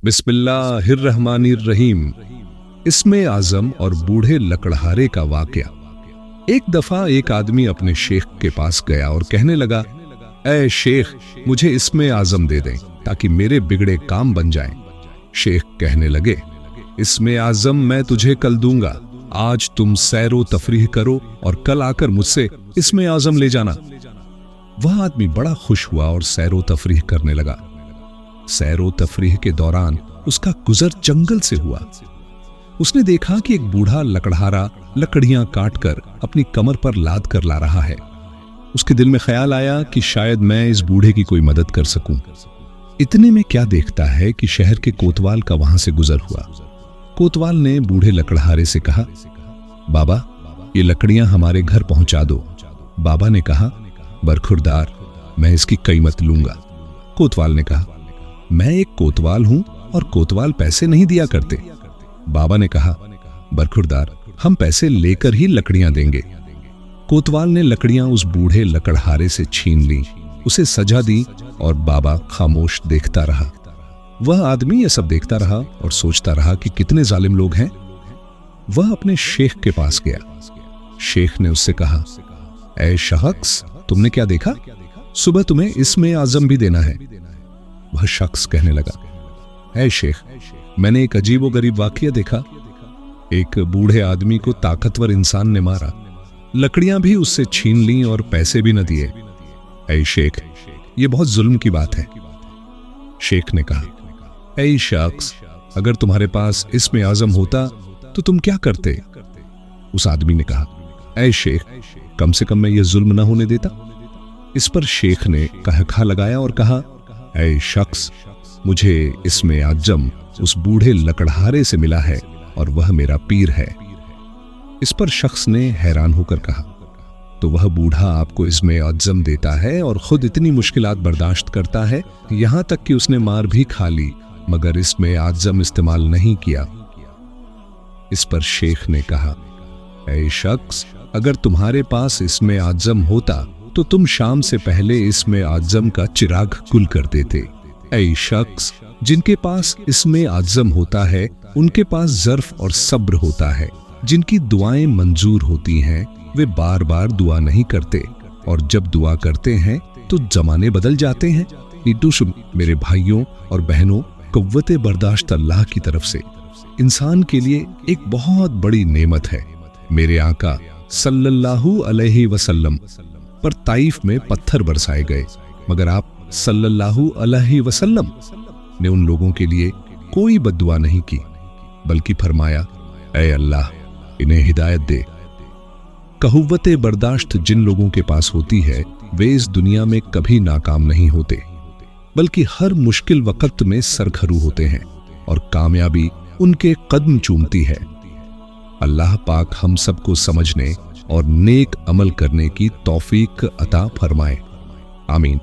बिस्मिल्लाहिर्रहमानिर्रहीम। इसमें आजम और बूढ़े लकड़हारे का वाकया। एक दफा एक आदमी अपने शेख के पास गया और कहने लगा, ऐ शेख, मुझे इसमें आजम दे दें ताकि मेरे बिगड़े काम बन जाएं। शेख कहने लगे, इसमें आजम मैं तुझे कल दूंगा। आज तुम सैरो तफरीह करो और कल आकर मुझसे इसमें आजम ले जाना। वह आदमी बड़ा खुश हुआ और सैरो तफरीह करने लगा। सैरो तफरीह के दौरान उसका गुजर जंगल से हुआ। उसने देखा कि एक बूढ़ा लकड़हारा लकड़ियां काटकर अपनी कमर पर लाद कर ला रहा है। उसके दिल में ख्याल आया कि शायद मैं इस बूढ़े की कोई मदद कर सकूं। इतने में क्या देखता है कि शहर के कोतवाल का वहां से गुजर हुआ। कोतवाल ने बूढ़े लकड़हारे से कहा, बाबा, ये लकड़ियां हमारे घर पहुंचा दो। बाबा ने कहा, बरखुरदार, मैं इसकी कीमत लूंगा। कोतवाल ने कहा, मैं एक कोतवाल हूं और कोतवाल पैसे नहीं दिया करते। बाबा ने कहा, बरखुरदार, हम पैसे लेकर ही लकड़ियां देंगे। कोतवाल ने लकड़ियां उस बूढ़े लकड़हारे से छीन ली, उसे सजा दी और बाबा खामोश देखता रहा। वह आदमी यह सब देखता रहा और सोचता रहा कि कितने जालिम लोग हैं। वह अपने शेख के पास गया। शेख ने उससे कहा, ऐ शख्स, तुमने क्या देखा? सुबह तुम्हें इसमें आजम भी देना है। वह शख्स कहने लगा, ऐ शेख, मैंने एक अजीबो गरीब वाकया देखा। एक बूढ़े आदमी को ताकतवर इंसान ने मारा, लकड़ियां भी उससे छीन ली और पैसे भी न दिए। ऐ शेख, ये बहुत जुल्म की बात है। शेख ने कहा, ऐ शख्स, अगर तुम्हारे पास इसमें आजम होता तो तुम क्या करते? उस आदमी ने कहा, ऐ शेख, कम से कम मैं ये जुल्म न होने देता। इस पर शेख ने कहखा लगाया और कहा, ऐ शख्स, मुझे इसमें आजम उस बूढ़े लकड़हारे से मिला है और वह मेरा पीर है। इस पर शख्स ने हैरान होकर कहा, तो वह बूढ़ा आपको इसमें आजम देता है और खुद इतनी मुश्किलात बर्दाश्त करता है, यहां तक कि उसने मार भी खा ली मगर इसमें आजम इस्तेमाल नहीं किया। इस पर शेख ने कहा, ऐ शख्स, अगर तुम्हारे पास इसमें आजम होता तो तुम शाम से पहले इसमें आजम का चिराग गुल कर देते। ऐ शख्स, जिनके पास इसमें आजम होता है उनके पास ज़र्फ और सब्र होता है। जिनकी दुआएं मंजूर होती हैं वे बार बार दुआ नहीं करते और जब दुआ करते हैं तो जमाने बदल जाते हैं। ईटुशुम, मेरे भाइयों और बहनों, कुव्वते बर्दाश्त अल्लाह की तरफ से इंसान के लिए एक बहुत बड़ी नेमत है। मेरे आका सल्लल्लाहु अलैहि वसल्लम पर ताइफ में पत्थर बरसाए गए, मगर आप सल्लल्लाहु अलैहि वसल्लम ने उन लोगों के लिए कोई बद्दुआ नहीं की, बल्कि फरमाया, ऐ अल्लाह, इन्हें हिदायत दे। कहुव्वते बर्दाश्त जिन लोगों के पास होती है वे इस दुनिया में कभी नाकाम नहीं होते, बल्कि हर मुश्किल वक्त में सरखरू होते हैं और कामयाबी उनके कदम चूमती है। अल्लाह पाक हम सबको समझने और नेक अमल करने की तौफीक अता फरमाए। आमीन।